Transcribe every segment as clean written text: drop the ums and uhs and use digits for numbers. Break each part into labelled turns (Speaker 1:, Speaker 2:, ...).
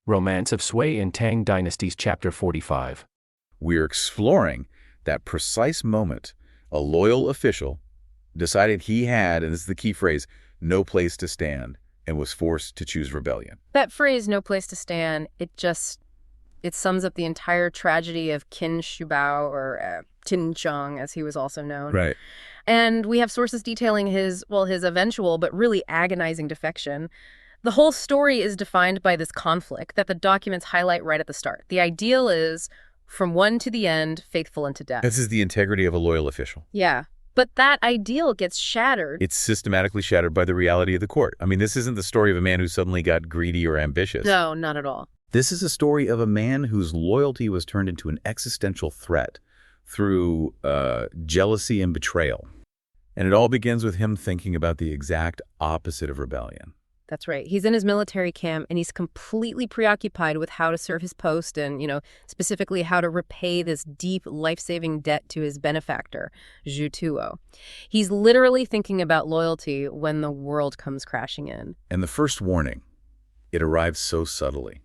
Speaker 1: Romance of Sui and Tang Dynasties Chapter 45.
Speaker 2: We're exploring that precise moment a loyal official decided he had, and this is the key phrase, no place to stand, and was forced to choose rebellion.
Speaker 3: That phrase, no place to stand, it sums up the entire tragedy of Qin Shubao, or Qin Zheng, as he was also known.
Speaker 2: Right.
Speaker 3: And we have sources detailing his eventual but really agonizing defection. The whole story is defined by this conflict that the documents highlight right at the start. The ideal is, from one to the end, faithful unto death.
Speaker 2: This is the integrity of a loyal official.
Speaker 3: Yeah. But that ideal gets shattered.
Speaker 2: It's systematically shattered by the reality of the court. I mean, this isn't the story of a man who suddenly got greedy or ambitious.
Speaker 3: No, not at all.
Speaker 2: This is a story of a man whose loyalty was turned into an existential threat through jealousy and betrayal. And it all begins with him thinking about the exact opposite of rebellion.
Speaker 3: That's right. He's in his military camp, and he's completely preoccupied with how to serve his post and, specifically how to repay this deep, life-saving debt to his benefactor, Zhu Tuo. He's literally thinking about loyalty when the world comes crashing in.
Speaker 2: And the first warning, it arrives so subtly.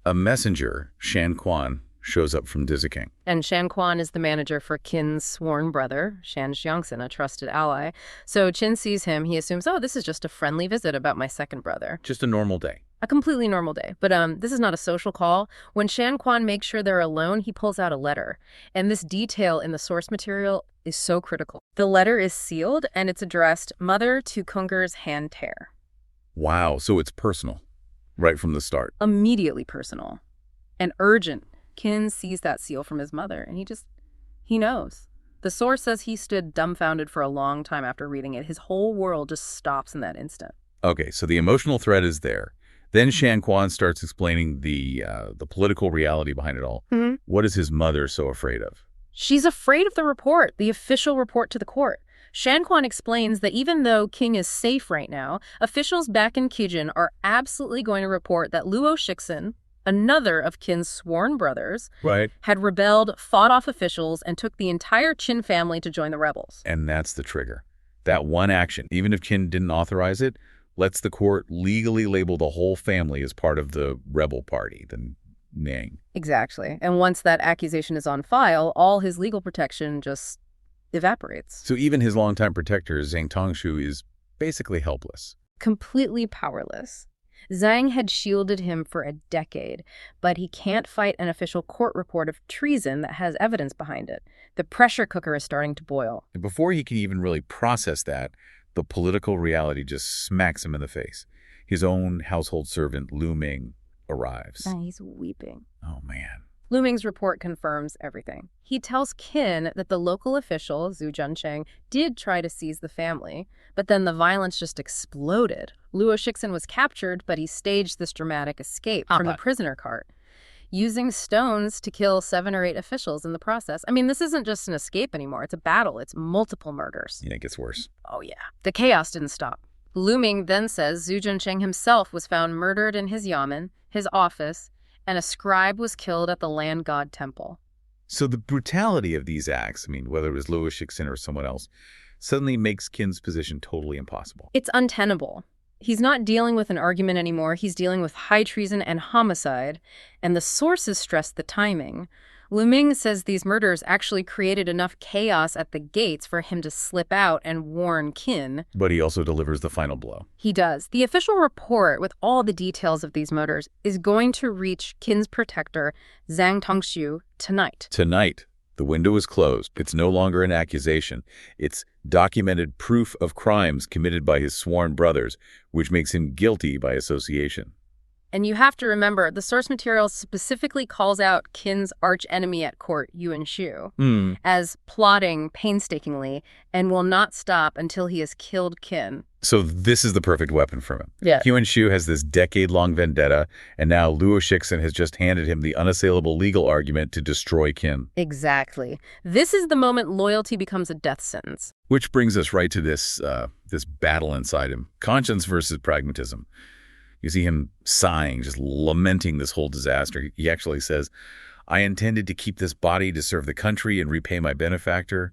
Speaker 2: A messenger, Shan Quan, shows up from Diziking.
Speaker 3: And Shan Quan is the manager for Qin's sworn brother, Shan Xiangxin, a trusted ally. So Qin sees him, he assumes, oh, this is just a friendly visit about my second brother.
Speaker 2: Just a normal day.
Speaker 3: A completely normal day. But this is not a social call. When Shan Quan makes sure they're alone, he pulls out a letter. And this detail in the source material is so critical. The letter is sealed, and it's addressed, Mother to Kunger's hand tear.
Speaker 2: Wow, so it's personal, right from the start.
Speaker 3: Immediately personal. And urgent. Qin sees that seal from his mother, and he knows. The source says he stood dumbfounded for a long time after reading it. His whole world just stops in that instant.
Speaker 2: Okay, so the emotional threat is there. Then Shan Quan starts explaining the political reality behind it all.
Speaker 3: Mm-hmm.
Speaker 2: What is his mother so afraid of?
Speaker 3: She's afraid of the report, the official report to the court. Shan Quan explains that even though King is safe right now, officials back in Kijin are absolutely going to report that Luo Shixin, another of Qin's sworn brothers,
Speaker 2: right,
Speaker 3: had rebelled, fought off officials, and took the entire Qin family to join the rebels.
Speaker 2: And that's the trigger. That one action, even if Qin didn't authorize it, lets the court legally label the whole family as part of the rebel party, the Ning.
Speaker 3: Exactly. And once that accusation is on file, all his legal protection just evaporates.
Speaker 2: So even his longtime protector, Zhang Tongshu, is basically helpless.
Speaker 3: Completely powerless. Zhang had shielded him for a decade, but he can't fight an official court report of treason that has evidence behind it. The pressure cooker is starting to boil.
Speaker 2: And before he can even really process that, the political reality just smacks him in the face. His own household servant, Lu Ming, arrives.
Speaker 3: And he's weeping.
Speaker 2: Oh, man.
Speaker 3: Lu Ming's report confirms everything. He tells Qin that the local official, Zhu Juncheng, did try to seize the family, but then the violence just exploded. Luo Shixin was captured, but he staged this dramatic escape from the prisoner cart, using stones to kill 7 or 8 officials in the process. I mean, this isn't just an escape anymore. It's a battle. It's multiple murders.
Speaker 2: Yeah, it gets worse.
Speaker 3: Oh, yeah. The chaos didn't stop. Lu Ming then says Zhu Juncheng himself was found murdered in his yamen, his office, and a scribe was killed at the land god temple.
Speaker 2: So the brutality of these acts, I mean, whether it was Luo Shixin or someone else, suddenly makes Qin's position totally impossible.
Speaker 3: It's untenable. He's not dealing with an argument anymore. He's dealing with high treason and homicide, and the sources stress the timing. Lu Ming says these murders actually created enough chaos at the gates for him to slip out and warn Qin.
Speaker 2: But he also delivers the final blow.
Speaker 3: He does. The official report with all the details of these murders is going to reach Qin's protector, Zhang Tongshu, tonight.
Speaker 2: Tonight. The window is closed. It's no longer an accusation. It's documented proof of crimes committed by his sworn brothers, which makes him guilty by association.
Speaker 3: And you have to remember, the source material specifically calls out Qin's archenemy at court, Yuan Shu, as plotting painstakingly and will not stop until he has killed Qin.
Speaker 2: So this is the perfect weapon for him.
Speaker 3: Yeah.
Speaker 2: Yuan Shu has this decade-long vendetta, and now Luo Shixin has just handed him the unassailable legal argument to destroy Qin.
Speaker 3: Exactly. This is the moment loyalty becomes a death sentence.
Speaker 2: Which brings us right to this battle inside him. Conscience versus pragmatism. You see him sighing, just lamenting this whole disaster. He actually says, I intended to keep this body to serve the country and repay my benefactor,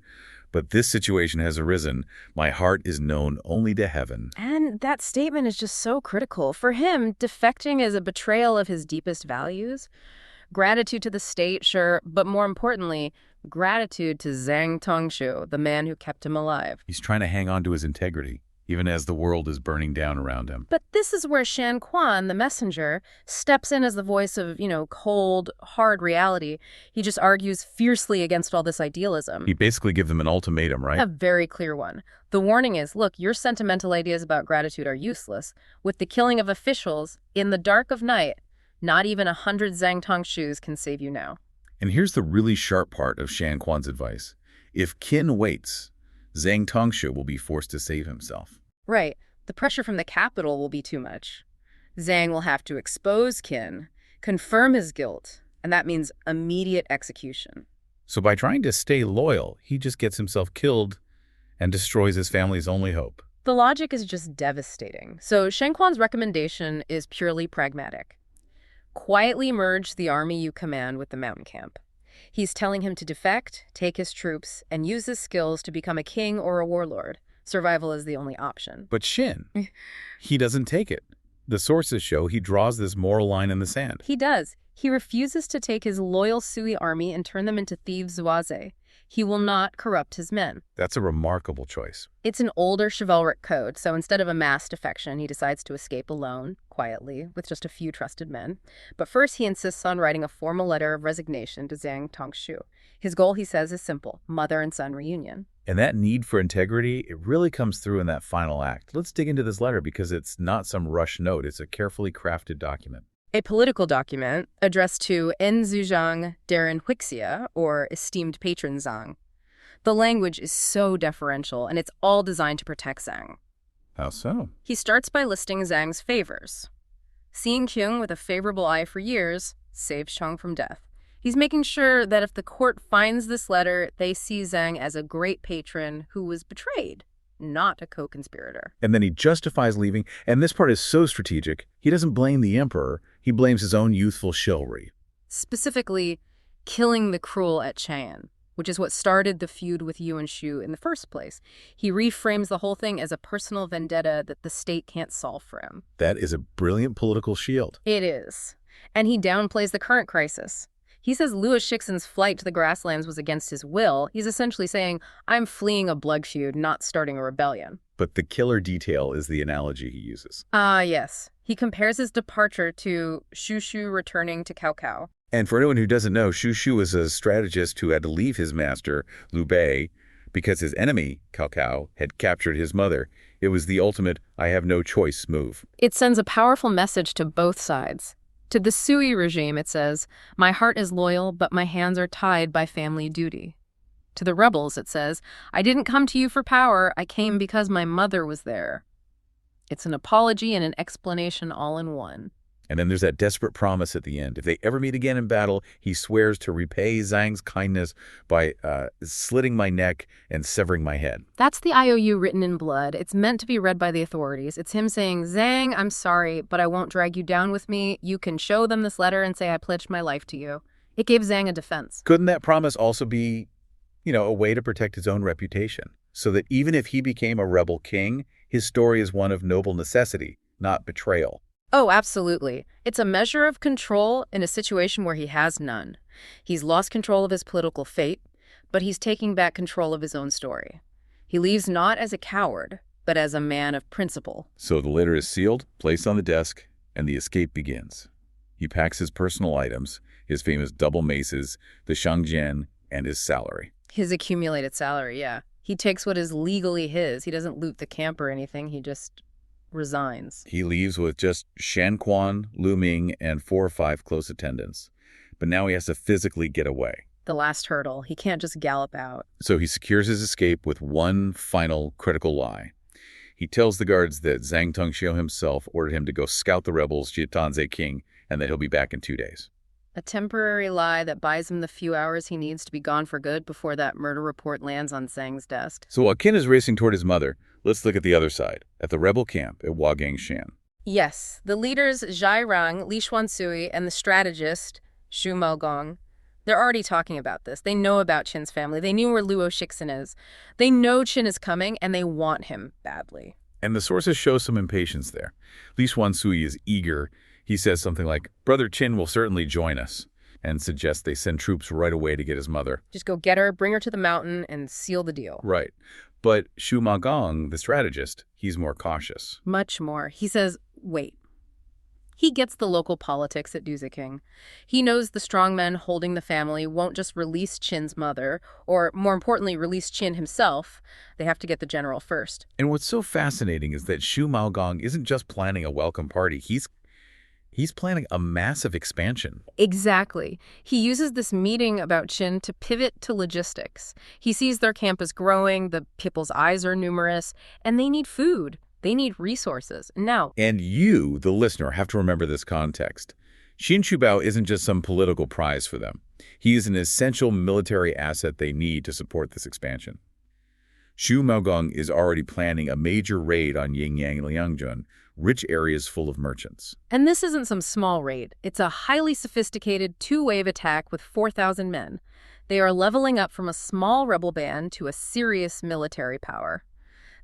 Speaker 2: But this situation has arisen. My heart is known only to heaven.
Speaker 3: And that statement is just so critical. For him, defecting is a betrayal of his deepest values. Gratitude to the state, sure, but more importantly, gratitude to Zhang Tongshu, the man who kept him alive.
Speaker 2: He's trying to hang on to his integrity, even as the world is burning down around him.
Speaker 3: But this is where Shan Quan, the messenger, steps in as the voice of, cold, hard reality. He just argues fiercely against all this idealism.
Speaker 2: He basically gives them an ultimatum, right?
Speaker 3: A very clear one. The warning is, look, your sentimental ideas about gratitude are useless. With the killing of officials, in the dark of night, not even 100 Zhang Tongshus can save you now.
Speaker 2: And here's the really sharp part of Shan Quan's advice. If Qin waits, Zhang Tongshu will be forced to save himself.
Speaker 3: Right. The pressure from the capital will be too much. Zhang will have to expose Qin, confirm his guilt, and that means immediate execution.
Speaker 2: So by trying to stay loyal, he just gets himself killed and destroys his family's only hope.
Speaker 3: The logic is just devastating. So Shan Quan's recommendation is purely pragmatic. Quietly merge the army you command with the mountain camp. He's telling him to defect, take his troops, and use his skills to become a king or a warlord. Survival is the only option.
Speaker 2: But Shin, he doesn't take it. The sources show he draws this moral line in the sand.
Speaker 3: He does. He refuses to take his loyal Sui army and turn them into thieves Zuaze. He will not corrupt his men.
Speaker 2: That's a remarkable choice.
Speaker 3: It's an older chivalric code, so instead of a mass defection, he decides to escape alone, quietly, with just a few trusted men. But first, he insists on writing a formal letter of resignation to Zhang Tongshu. His goal, he says, is simple: mother and son reunion.
Speaker 2: And that need for integrity, it really comes through in that final act. Let's dig into this letter because it's not some rush note. It's a carefully crafted document.
Speaker 3: A political document addressed to En Zhuzhang Darren Huixia, or esteemed patron Zhang. The language is so deferential, and it's all designed to protect Zhang.
Speaker 2: How so?
Speaker 3: He starts by listing Zhang's favors. Seeing Kyung with a favorable eye for years saves Chong from death. He's making sure that if the court finds this letter, they see Zhang as a great patron who was betrayed, not a co-conspirator.
Speaker 2: And then he justifies leaving, and this part is so strategic. He doesn't blame the emperor. He blames his own youthful chivalry.
Speaker 3: Specifically, killing the cruel at Chang'an, which is what started the feud with Yuan Shu in the first place. He reframes the whole thing as a personal vendetta that the state can't solve for him.
Speaker 2: That is a brilliant political shield.
Speaker 3: It is. And he downplays the current crisis. He says Luo Shixin's flight to the grasslands was against his will. He's essentially saying, I'm fleeing a blood feud, not starting a rebellion.
Speaker 2: But the killer detail is the analogy he uses.
Speaker 3: Yes. He compares his departure to Shu Shu returning to Cao Cao.
Speaker 2: And for anyone who doesn't know, Shu Shu was a strategist who had to leave his master, Liu Bei, because his enemy, Cao Cao, had captured his mother. It was the ultimate I have no choice move.
Speaker 3: It sends a powerful message to both sides. To the Sui regime, it says, my heart is loyal, but my hands are tied by family duty. To the rebels, it says, I didn't come to you for power, I came because my mother was there. It's an apology and an explanation all in one.
Speaker 2: And then there's that desperate promise at the end. If they ever meet again in battle, he swears to repay Zhang's kindness by slitting my neck and severing my head.
Speaker 3: That's the IOU written in blood. It's meant to be read by the authorities. It's him saying, Zhang, I'm sorry, but I won't drag you down with me. You can show them this letter and say I pledged my life to you. It gave Zhang a defense.
Speaker 2: Couldn't that promise also be, a way to protect his own reputation? So that even if he became a rebel king, his story is one of noble necessity, not betrayal.
Speaker 3: Oh, absolutely. It's a measure of control in a situation where he has none. He's lost control of his political fate, but he's taking back control of his own story. He leaves not as a coward, but as a man of principle.
Speaker 2: So the letter is sealed, placed on the desk, and the escape begins. He packs his personal items, his famous double maces, the shangjian, and his salary.
Speaker 3: His accumulated salary, yeah. He takes what is legally his. He doesn't loot the camp or anything. He just resigns.
Speaker 2: He leaves with just Shan Quan, Lu Ming, and 4 or 5 close attendants. But now he has to physically get away.
Speaker 3: The last hurdle. He can't just gallop out.
Speaker 2: So he secures his escape with one final critical lie. He tells the guards that Zhang Tongxiu himself ordered him to go scout the rebels, Jitanze King, and that he'll be back in 2 days.
Speaker 3: A temporary lie that buys him the few hours he needs to be gone for good before that murder report lands on Zhang's desk.
Speaker 2: So while Qin is racing toward his mother, let's look at the other side, at the rebel camp at Wagangshan.
Speaker 3: Yes, the leaders Zhai Rang, Li Xuansui, and the strategist Xu Maogong, They're already talking about this. They know about Qin's family. They knew where Luo Shixin is. They know Qin is coming, and they want him badly.
Speaker 2: And the sources show some impatience there. Li Xuansui is eager. He says something like, Brother Qin will certainly join us, and suggests they send troops right away to get his mother.
Speaker 3: Just go get her, bring her to the mountain, and seal the deal.
Speaker 2: Right. But Xu Magong, the strategist, he's more cautious.
Speaker 3: Much more. He says, wait. He gets the local politics at Duziking. He knows the strongmen holding the family won't just release Qin's mother, or more importantly, release Qin himself. They have to get the general first.
Speaker 2: And what's so fascinating is that Xu Maogong isn't just planning a welcome party. He's planning a massive expansion.
Speaker 3: Exactly. He uses this meeting about Qin to pivot to logistics. He sees their camp is growing, the people's eyes are numerous, and they need food. They need resources. Now,
Speaker 2: And you, the listener, have to remember this context. Xin Shubao isn't just some political prize for them. He is an essential military asset they need to support this expansion. Xu Maogong is already planning a major raid on Yingyang and Liangjun, rich areas full of merchants.
Speaker 3: and this isn't some small raid. It's a highly sophisticated two-wave attack with 4,000 men. They are leveling up from a small rebel band to a serious military power.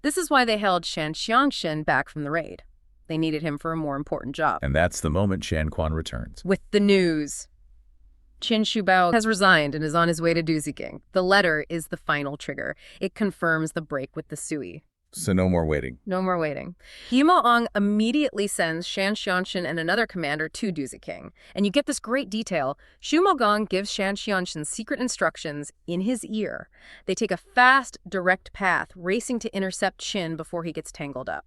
Speaker 3: This is why they held Shan Xiangshen back from the raid. They needed him for a more important job.
Speaker 2: And that's the moment Shan Quan returns.
Speaker 3: With the news. Qin Shubao has resigned and is on his way to Duziking. The letter is the final trigger. It confirms the break with the Sui.
Speaker 2: So no more waiting.
Speaker 3: No more waiting. Himo immediately sends Shan Xiangshen and another commander to Duziking. And you get this great detail. Xu Mogong gives Shan Xiangshen secret instructions in his ear. They take a fast, direct path, racing to intercept Qin before he gets tangled up.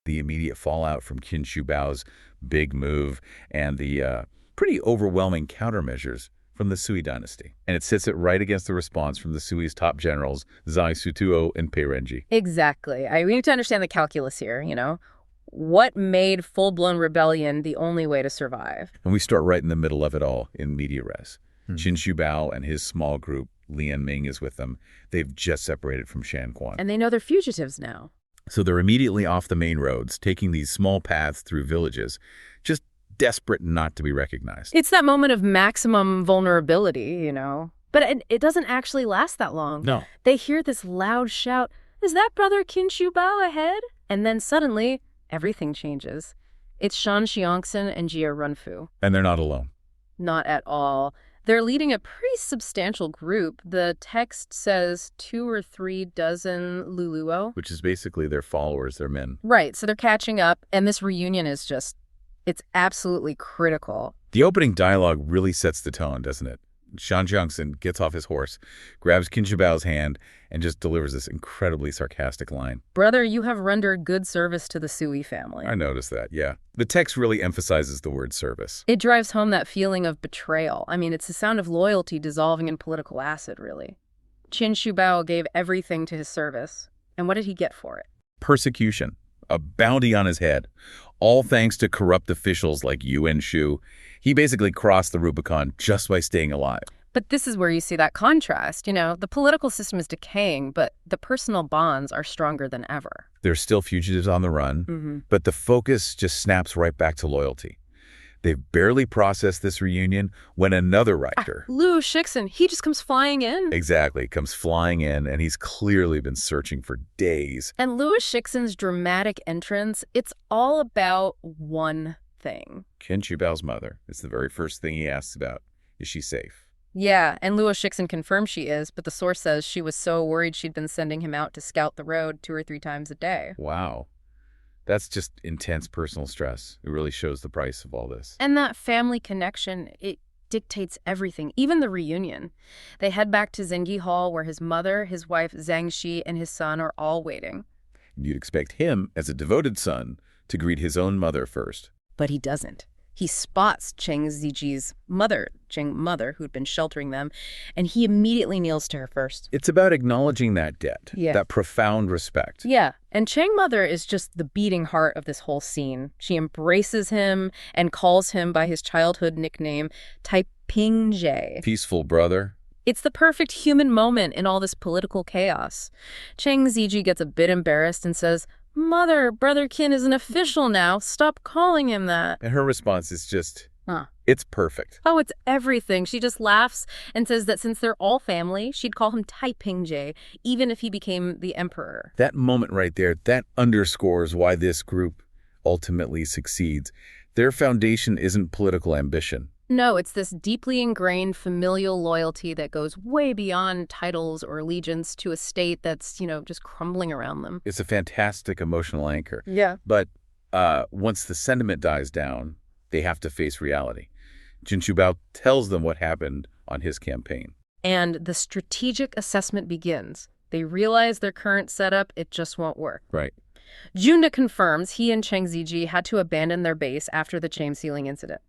Speaker 2: The immediate fallout from Qin Shubao's big move and the pretty overwhelming countermeasures from the Sui dynasty. And it sits it right against the response from the Sui's top generals, Zhai Sutuo and Pei Renji.
Speaker 3: Exactly. We need to understand the calculus here, you know. What made full-blown rebellion the only way to survive?
Speaker 2: And we start right in the middle of it all in media res. Qin Shubao and his small group, Lian Ming is with them. They've just separated from Shan Quan.
Speaker 3: And they know they're fugitives now.
Speaker 2: So they're immediately off the main roads, taking these small paths through villages, just desperate not to be recognized.
Speaker 3: It's that moment of maximum vulnerability, you know. But it doesn't actually last that long.
Speaker 1: No.
Speaker 3: They hear this loud shout, "Is that Brother Qin Shubao ahead?" And then suddenly, everything changes. It's Shan Xiangxin and Jia Runfu.
Speaker 2: And they're not alone.
Speaker 3: Not at all. They're leading a pretty substantial group. The text says 2 or 3 dozen Luluo.
Speaker 2: Which is basically their followers, their men.
Speaker 3: Right, so they're catching up, and this reunion is just, it's absolutely critical.
Speaker 2: The opening dialogue really sets the tone, doesn't it? Shan Jiangxin gets off his horse, grabs Qin Shibao's hand, and just delivers this incredibly sarcastic line.
Speaker 3: Brother, you have rendered good service to the Sui family.
Speaker 2: I noticed that, yeah. The text really emphasizes the word service.
Speaker 3: It drives home that feeling of betrayal. I mean, it's the sound of loyalty dissolving in political acid, really. Qin Shubao gave everything to his service. And what did he get for it?
Speaker 2: Persecution. A bounty on his head. All thanks to corrupt officials like Yuan Shu. He basically crossed the Rubicon just by staying alive.
Speaker 3: But this is where you see that contrast. You know, the political system is decaying, but the personal bonds are stronger than ever.
Speaker 2: There's still fugitives on the run, but the focus just snaps right back to loyalty. They've barely processed this reunion when another writer,
Speaker 3: Luo Shixin, he just comes flying in.
Speaker 2: exactly, comes flying in, and he's clearly been searching for days.
Speaker 3: And Luo Shixin's dramatic entrance, it's all about one thing.
Speaker 2: Qin Shibao's mother. It's the very first thing he asks about. Is she safe?
Speaker 3: Yeah, and Luo Shixin confirms she is, but the source says she was so worried she'd been sending him out to scout the road 2 or 3 times a day.
Speaker 2: Wow. That's just intense personal stress. It really shows the price of all this.
Speaker 3: And that family connection, it dictates everything, even the reunion. They head back to Zengi Hall where his mother, his wife Zhang Shi, and his son are all waiting.
Speaker 2: You'd expect him, as a devoted son, to greet his own mother first.
Speaker 3: But he doesn't. He spots Cheng Ziji's mother, who'd been sheltering them, and he immediately kneels to her first.
Speaker 2: It's about acknowledging that debt, that profound respect.
Speaker 3: Yeah, and Cheng Mother is just the beating heart of this whole scene. She embraces him and calls him by his childhood nickname, Taiping Jie.
Speaker 2: Peaceful brother.
Speaker 3: It's the perfect human moment in all this political chaos. Cheng Ziji gets a bit embarrassed and says, "Mother, Brother Qin is an official now. Stop calling him that."
Speaker 2: And her response is just,
Speaker 3: Huh.
Speaker 2: It's perfect.
Speaker 3: Oh, it's everything. She just laughs and says that since they're all family, she'd call him Taipingje, even if he became the emperor.
Speaker 2: That moment right there, that underscores why this group ultimately succeeds. Their foundation isn't political ambition.
Speaker 3: No, it's this deeply ingrained familial loyalty that goes way beyond titles or allegiance to a state that's, just crumbling around them.
Speaker 2: It's a fantastic emotional anchor.
Speaker 3: Yeah.
Speaker 2: But once the sentiment dies down, they have to face reality. Shubao tells them what happened on his campaign.
Speaker 3: And the strategic assessment begins. They realize their current setup, it just won't work.
Speaker 2: Right.
Speaker 3: Junda confirms he and Cheng Ziji had to abandon their base after the chain sealing incident.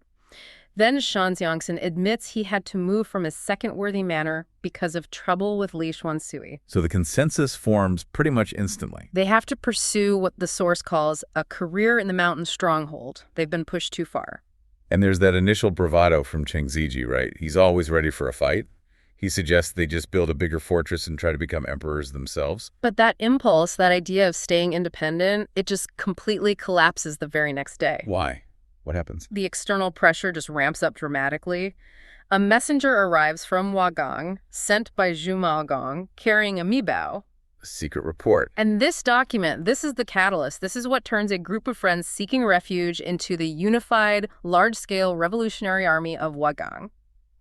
Speaker 3: Then Shan Xiangxin admits he had to move from his second-worthy manor because of trouble with Li Xuansui.
Speaker 2: So the consensus forms pretty much instantly.
Speaker 3: They have to pursue what the source calls a career in the mountain stronghold. They've been pushed too far.
Speaker 2: And there's that initial bravado from Cheng Ziji, right? He's always ready for a fight. He suggests they just build a bigger fortress and try to become emperors themselves.
Speaker 3: But that impulse, that idea of staying independent, it just completely collapses the very next day.
Speaker 2: Why? What happens?
Speaker 3: The external pressure just ramps up dramatically. A messenger arrives from Wagang, sent by Zhu Maogong, carrying a mibao.
Speaker 2: A secret report.
Speaker 3: And this document, this is the catalyst. This is what turns a group of friends seeking refuge into the unified, large-scale revolutionary army of Wagang.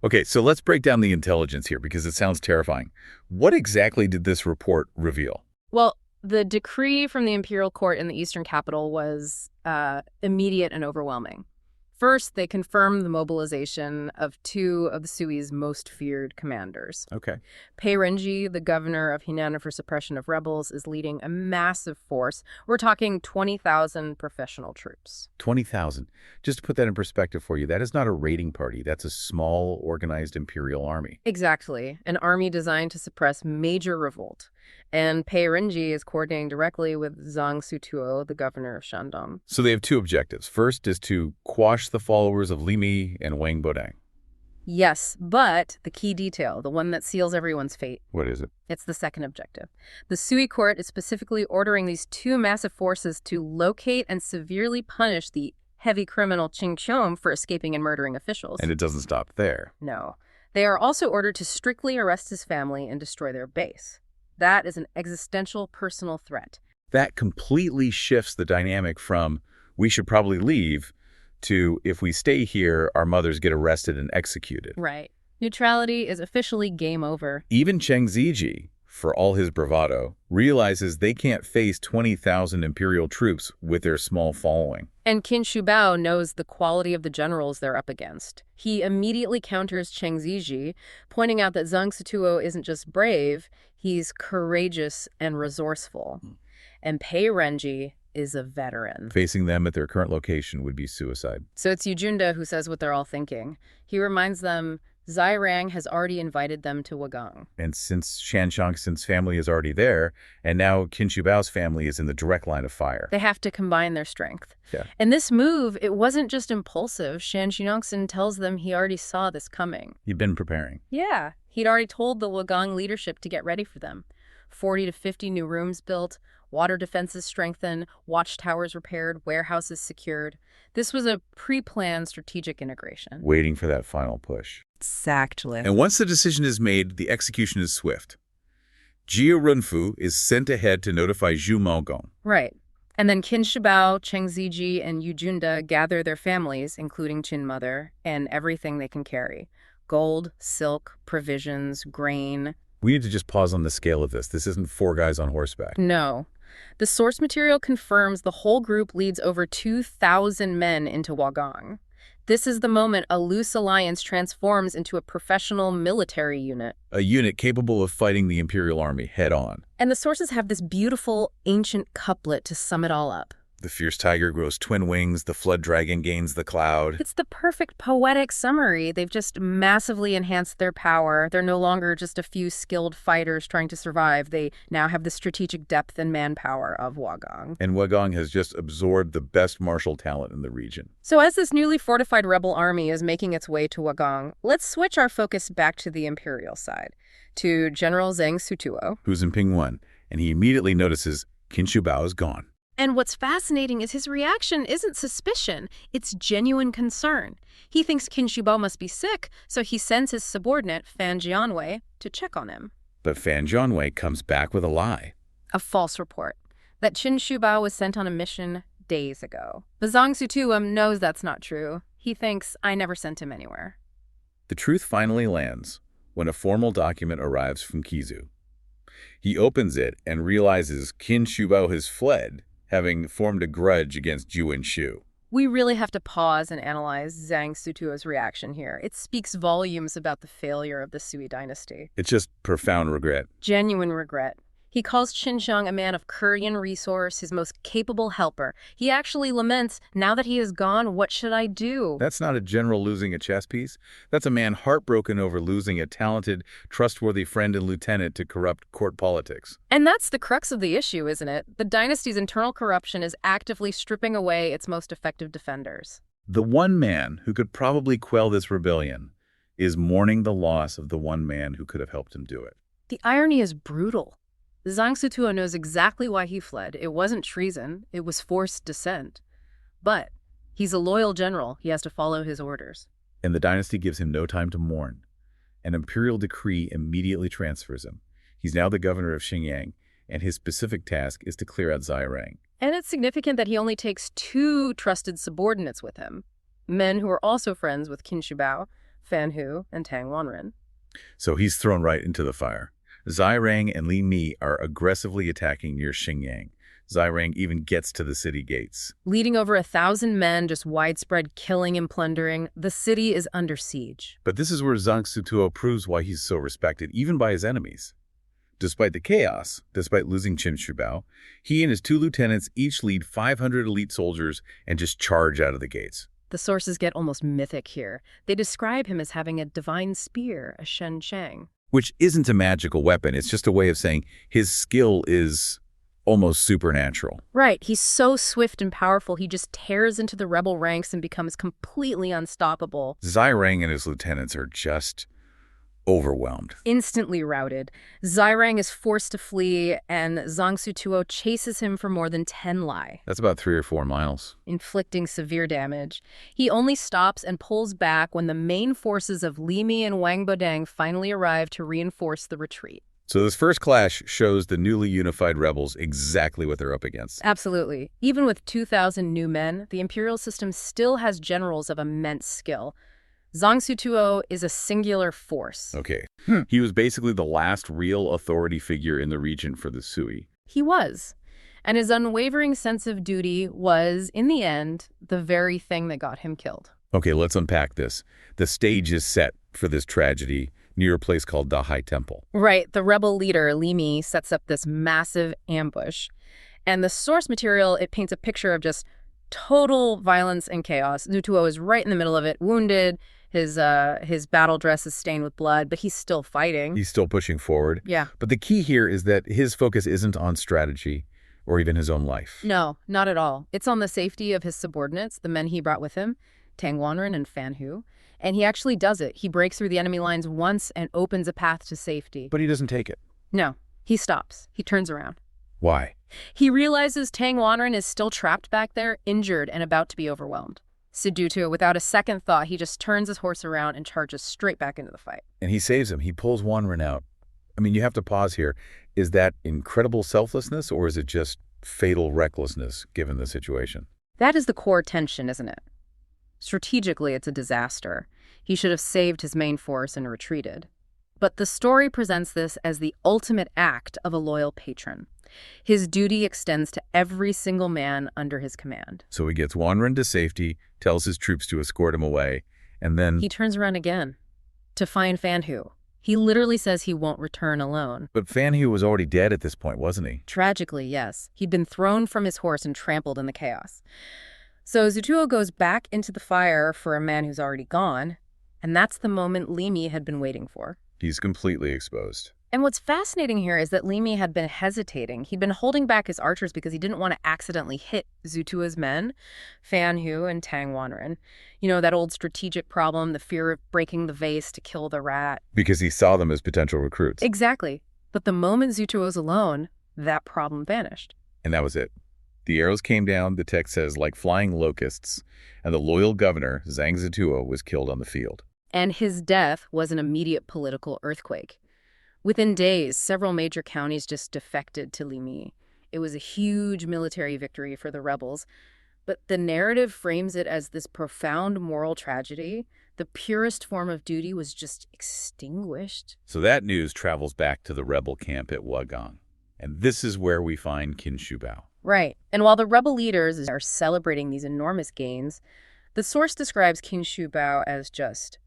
Speaker 2: Okay, so let's break down the intelligence here because it sounds terrifying. What exactly did this report reveal?
Speaker 3: Well, the decree from the imperial court in the eastern capital was immediate and overwhelming. First, they confirmed the mobilization of two of the Sui's most feared commanders.
Speaker 2: Okay.
Speaker 3: Pei Renji, the governor of Henan for suppression of rebels, is leading a massive force. We're talking 20,000 professional troops.
Speaker 2: 20,000. Just to put that in perspective for you, that is not a raiding party. That's a small, organized imperial army.
Speaker 3: Exactly. An army designed to suppress major revolt. And Pei Renji is coordinating directly with Zhang Sutuo, the governor of Shandong.
Speaker 2: So they have two objectives. First is to quash the followers of Li Mi and Wang Bodang.
Speaker 3: Yes, but the key detail, the one that seals everyone's fate.
Speaker 2: What is it?
Speaker 3: It's the second objective. The Sui court is specifically ordering these two massive forces to locate and severely punish the heavy criminal Qing Xiong for escaping and murdering officials.
Speaker 2: And it doesn't stop there.
Speaker 3: No. They are also ordered to strictly arrest his family and destroy their base. That is an existential personal threat.
Speaker 2: That completely shifts the dynamic from we should probably leave to if we stay here, our mothers get arrested and executed.
Speaker 3: Right. Neutrality is officially game over.
Speaker 2: Even Cheng Ziji, for all his bravado, realizes they can't face 20,000 imperial troops with their small following.
Speaker 3: And Qin Shubao knows the quality of the generals they're up against. He immediately counters Cheng Ziji, pointing out that Zhang Sutuo isn't just brave, he's courageous and resourceful. And Pei Renji is a veteran.
Speaker 2: Facing them at their current location would be suicide.
Speaker 3: So it's Yu Junda who says what they're all thinking. He reminds them Zai Rang has already invited them to Wagang.
Speaker 2: And since Shan Xiangxin's family is already there, and now Qin Shubao's family is in the direct line of fire.
Speaker 3: They have to combine their strength.
Speaker 2: Yeah.
Speaker 3: And this move, it wasn't just impulsive. Shan Xiangxin tells them he already saw this coming.
Speaker 2: You've been preparing.
Speaker 3: Yeah. He'd already told the Wagang leadership to get ready for them. 40 to 50 new rooms built, water defenses strengthened, watchtowers repaired, warehouses secured. This was a pre-planned strategic integration.
Speaker 2: Waiting for that final push.
Speaker 3: Exactly.
Speaker 2: And once the decision is made, the execution is swift. Jia Runfu is sent ahead to notify Zhu Maogong.
Speaker 3: Right. And then Qin Shubao, Cheng Ziji, and Yu Junda gather their families, including Qin Mother, and everything they can carry. Gold, silk, provisions, grain.
Speaker 2: We need to just pause on the scale of this. This isn't 4 guys on horseback.
Speaker 3: No. The source material confirms the whole group leads over 2,000 men into Wagang. This is the moment a loose alliance transforms into a professional military unit.
Speaker 2: A unit capable of fighting the Imperial Army head-on.
Speaker 3: And the sources have this beautiful, ancient couplet to sum it all up.
Speaker 2: The fierce tiger grows twin wings, the flood dragon gains the cloud.
Speaker 3: It's the perfect poetic summary. They've just massively enhanced their power. They're no longer just a few skilled fighters trying to survive. They now have the strategic depth and manpower of Wagang.
Speaker 2: And Wagang has just absorbed the best martial talent in the region.
Speaker 3: So as this newly fortified rebel army is making its way to Wagang, let's switch our focus back to the imperial side, to General Zhang Sutuo.
Speaker 2: Who's in Ping 1, and he immediately notices Qin Shubao is gone.
Speaker 3: And what's fascinating is his reaction isn't suspicion, it's genuine concern. He thinks Qin Shubao must be sick, so he sends his subordinate, Fan Jianwei, to check on him.
Speaker 2: But Fan Jianwei comes back with a lie.
Speaker 3: A false report that Qin Shubao was sent on a mission days ago. But Zhang Sutuo knows that's not true. He thinks, I never sent him anywhere.
Speaker 2: The truth finally lands when a formal document arrives from Kizu. He opens it and realizes Qin Shubao has fled, having formed a grudge against Zhu and Shu.
Speaker 3: We really have to pause and analyze Zhang Sutuo's reaction here. It speaks volumes about the failure of the Sui dynasty.
Speaker 2: It's just profound regret.
Speaker 3: Genuine regret. He calls Qin a man of Korean resource, his most capable helper. He actually laments, now that he is gone, what should I do?
Speaker 2: That's not a general losing a chess piece. That's a man heartbroken over losing a talented, trustworthy friend and lieutenant to corrupt court politics.
Speaker 3: And that's the crux of the issue, isn't it? The dynasty's internal corruption is actively stripping away its most effective defenders.
Speaker 2: The one man who could probably quell this rebellion is mourning the loss of the one man who could have helped him do it.
Speaker 3: The irony is brutal. Zhang Sutuo knows exactly why he fled. It wasn't treason, it was forced dissent. But he's a loyal general. He has to follow his orders.
Speaker 2: And the dynasty gives him no time to mourn. An imperial decree immediately transfers him. He's now the governor of Xinjiang, and his specific task is to clear out Zairang.
Speaker 3: And it's significant that he only takes 2 trusted subordinates with him, men who are also friends with Qin Shubao, Fan Hu, and Tang Wanren.
Speaker 2: So he's thrown right into the fire. Zairang and Li Mi are aggressively attacking near Xinjiang. Zairang even gets to the city gates.
Speaker 3: Leading over 1,000 men, just widespread killing and plundering, the city is under siege.
Speaker 2: But this is where Zhang Sutuo proves why he's so respected, even by his enemies. Despite the chaos, despite losing Qin Shubao, he and his 2 lieutenants each lead 500 elite soldiers and just charge out of the gates.
Speaker 3: The sources get almost mythic here. They describe him as having a divine spear, a Shen Cheng.
Speaker 2: Which isn't a magical weapon. It's just a way of saying his skill is almost supernatural.
Speaker 3: Right. He's so swift and powerful, he just tears into the rebel ranks and becomes completely unstoppable.
Speaker 2: Zairang and his lieutenants are just overwhelmed.
Speaker 3: Instantly routed. Zairang is forced to flee, and Zhang Sutuo chases him for more than 10 li.
Speaker 2: That's about 3 or 4 miles.
Speaker 3: Inflicting severe damage. He only stops and pulls back when the main forces of Li Mi and Wang Bodang finally arrive to reinforce the retreat.
Speaker 2: So this first clash shows the newly unified rebels exactly what they're up against.
Speaker 3: Absolutely. Even with 2,000 new men, the imperial system still has generals of immense skill. Zhang Sutuo is a singular force.
Speaker 2: Okay. He was basically the last real authority figure in the region for the Sui.
Speaker 3: He was. And his unwavering sense of duty was, in the end, the very thing that got him killed.
Speaker 2: Okay, let's unpack this. The stage is set for this tragedy near a place called Dahai Temple.
Speaker 3: Right. The rebel leader, Li Mi, sets up this massive ambush. And the source material, it paints a picture of just total violence and chaos. Sutuo is right in the middle of it, wounded. His battle dress is stained with blood, but he's still fighting.
Speaker 2: He's still pushing forward.
Speaker 3: Yeah.
Speaker 2: But the key here is that his focus isn't on strategy or even his own life.
Speaker 3: No, not at all. It's on the safety of his subordinates, the men he brought with him, Tang Wanren and Fan Hu. And he actually does it. He breaks through the enemy lines once and opens a path to safety.
Speaker 2: But he doesn't take it.
Speaker 3: No, he stops. He turns around.
Speaker 2: Why?
Speaker 3: He realizes Tang Wanren is still trapped back there, injured and about to be overwhelmed. Sutuo, without a second thought, he just turns his horse around and charges straight back into the fight.
Speaker 2: And he saves him. He pulls Wanren out. I mean, you have to pause here. Is that incredible selflessness or is it just fatal recklessness given the situation?
Speaker 3: That is the core tension, isn't it? Strategically, it's a disaster. He should have saved his main force and retreated. But the story presents this as the ultimate act of a loyal patron. His duty extends to every single man under his command.
Speaker 2: So he gets Wanren to safety, tells his troops to escort him away, and then...
Speaker 3: He turns around again to find Fan Hu. He literally says he won't return alone.
Speaker 2: But Fan Hu was already dead at this point, wasn't he?
Speaker 3: Tragically, yes. He'd been thrown from his horse and trampled in the chaos. So Sutuo goes back into the fire for a man who's already gone, and that's the moment Li Mi had been waiting for.
Speaker 2: He's completely exposed.
Speaker 3: And what's fascinating here is that Li Mi had been hesitating. He'd been holding back his archers because he didn't want to accidentally hit Sutuo's men, Fan Hu and Tang Wanren. You know, that old strategic problem, the fear of breaking the vase to kill the rat.
Speaker 2: Because he saw them as potential recruits.
Speaker 3: Exactly. But the moment Sutuo was alone, that problem vanished.
Speaker 2: And that was it. The arrows came down, the text says, like flying locusts, and the loyal governor, Zhang Zituo, was killed on the field.
Speaker 3: And his death was an immediate political earthquake. Within days, several major counties just defected to Limi. It was a huge military victory for the rebels, but the narrative frames it as this profound moral tragedy. The purest form of duty was just extinguished.
Speaker 2: So that news travels back to the rebel camp at Wugang. And this is where we find Qin Shubao.
Speaker 3: Right. And while the rebel leaders are celebrating these enormous gains, the source describes Qin Shubao as just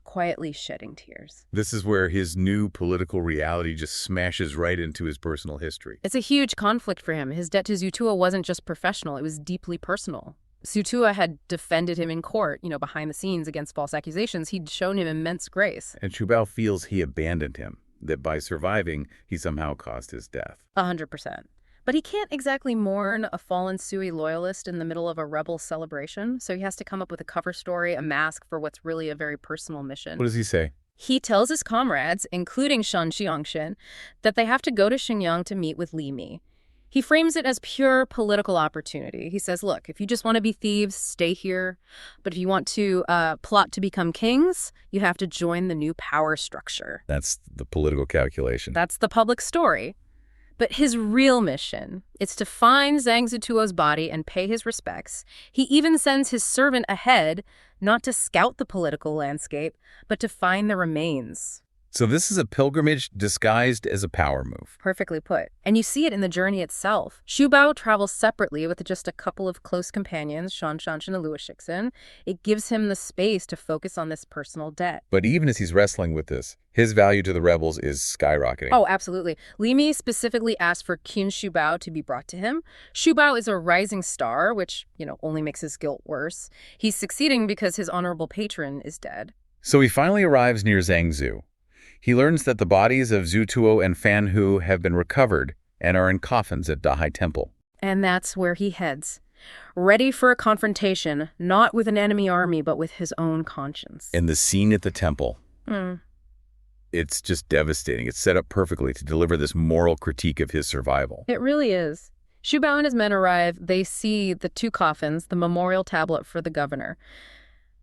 Speaker 3: quietly shedding tears.
Speaker 2: This is where his new political reality just smashes right into his personal history.
Speaker 3: It's a huge conflict for him. His debt to Zutua wasn't just professional, it was deeply personal. Zutua had defended him in court, behind the scenes against false accusations. He'd shown him immense grace.
Speaker 2: And Shubao feels he abandoned him, that by surviving, he somehow caused his death.
Speaker 3: 100%. But he can't exactly mourn a fallen Sui loyalist in the middle of a rebel celebration, so he has to come up with a cover story, a mask for what's really a very personal mission.
Speaker 2: What does he say?
Speaker 3: He tells his comrades, including Shan Xiangshen, that they have to go to Xinjiang to meet with Li Mi. He frames it as pure political opportunity. He says, look, if you just want to be thieves, stay here. But if you want to plot to become kings, you have to join the new power structure.
Speaker 2: That's the political calculation.
Speaker 3: That's the public story. But his real mission is to find Zhang Zituo's body and pay his respects. He even sends his servant ahead, not to scout the political landscape, but to find the remains.
Speaker 2: So this is a pilgrimage disguised as a power move.
Speaker 3: Perfectly put. And you see it in the journey itself. Shubao travels separately with just a couple of close companions, Shan Shanshan and Luo Shixin. It gives him the space to focus on this personal debt.
Speaker 2: But even as he's wrestling with this, his value to the rebels is skyrocketing.
Speaker 3: Oh, absolutely. Li Mi specifically asked for Qin Shubao to be brought to him. Shubao is a rising star, which, only makes his guilt worse. He's succeeding because his honorable patron is dead.
Speaker 2: So he finally arrives near Zhangzhou. He learns that the bodies of Zhu Tuo and Fan Hu have been recovered and are in coffins at Dahai Temple.
Speaker 3: And that's where he heads, ready for a confrontation, not with an enemy army, but with his own conscience.
Speaker 2: And the scene at the temple, it's just devastating. It's set up perfectly to deliver this moral critique of his survival.
Speaker 3: It really is. Shubao and his men arrive. They see the two coffins, the memorial tablet for the governor.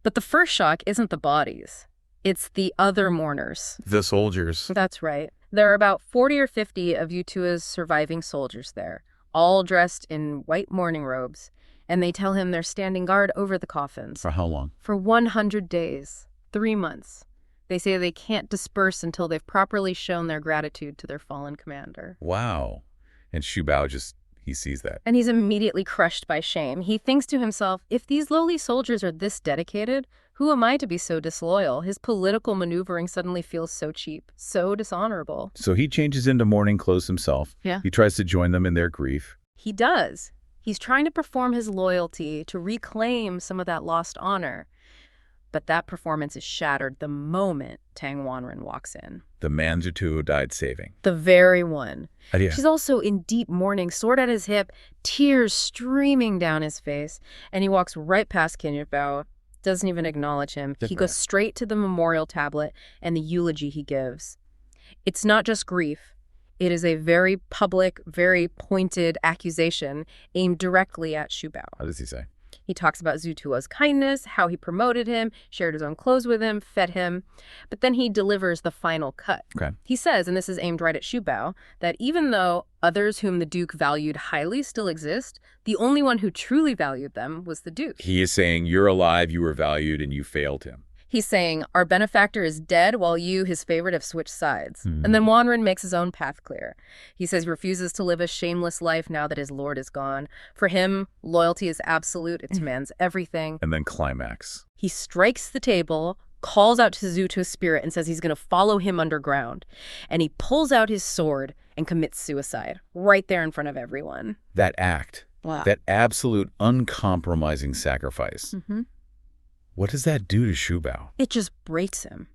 Speaker 3: But the first shock isn't the bodies. It's the other mourners.
Speaker 2: The soldiers.
Speaker 3: That's right. There are about 40 or 50 of Yutua's surviving soldiers there, all dressed in white mourning robes, and they tell him they're standing guard over the coffins.
Speaker 2: For how long?
Speaker 3: For 100 days, 3 months. They say they can't disperse until they've properly shown their gratitude to their fallen commander.
Speaker 2: Wow. And Shubao he sees that.
Speaker 3: And he's immediately crushed by shame. He thinks to himself, if these lowly soldiers are this dedicated, who am I to be so disloyal? His political maneuvering suddenly feels so cheap, so dishonorable.
Speaker 2: So he changes into mourning clothes himself.
Speaker 3: Yeah.
Speaker 2: He tries to join them in their grief.
Speaker 3: He does. He's trying to perform his loyalty, to reclaim some of that lost honor. But that performance is shattered the moment Tang Wanren walks in.
Speaker 2: The man Zhu Tuo died saving.
Speaker 3: The very one.
Speaker 2: Yeah.
Speaker 3: She's also in deep mourning, sword at his hip, tears streaming down his face. And he walks right past Qin Shubao, doesn't even acknowledge him. He goes straight to the memorial tablet and the eulogy he gives. It's not just grief. It is a very public, very pointed accusation aimed directly at Shubao.
Speaker 2: How does he say?
Speaker 3: He talks about Zhu Tuo's kindness, how he promoted him, shared his own clothes with him, fed him. But then he delivers the final cut.
Speaker 2: Okay.
Speaker 3: He says, and this is aimed right at Shubao, that even though others whom the Duke valued highly still exist, the only one who truly valued them was the Duke.
Speaker 2: He is saying, you're alive, you were valued, and you failed him.
Speaker 3: He's saying, our benefactor is dead while you, his favorite, have switched sides. And then Wanren makes his own path clear. He says he refuses to live a shameless life now that his lord is gone. For him, loyalty is absolute. It demands everything.
Speaker 2: And then climax.
Speaker 3: He strikes the table, calls out to Zhu Tuo's spirit, and says he's going to follow him underground. And he pulls out his sword and commits suicide right there in front of everyone.
Speaker 2: That act,
Speaker 3: Wow.
Speaker 2: that absolute uncompromising sacrifice. What does that do to Shubao?
Speaker 3: It just breaks him.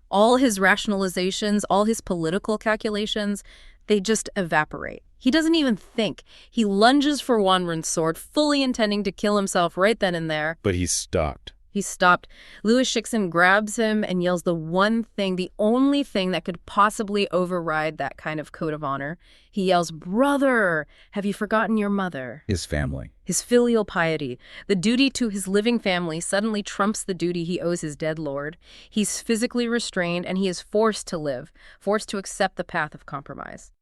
Speaker 3: All his rationalizations, all his political calculations, they just evaporate. He doesn't even think. He lunges for Wanren's sword, fully intending to kill himself right then and there.
Speaker 2: But he's stopped.
Speaker 3: He's stopped. Louis Shiksen grabs him and yells the one thing, the only thing that could possibly override that kind of code of honor. He yells, "Brother, have you forgotten your mother?"
Speaker 2: His family.
Speaker 3: His filial piety, the duty to his living family, suddenly trumps the duty he owes his dead lord. He's physically restrained, and he is forced to live, forced to accept the path of compromise.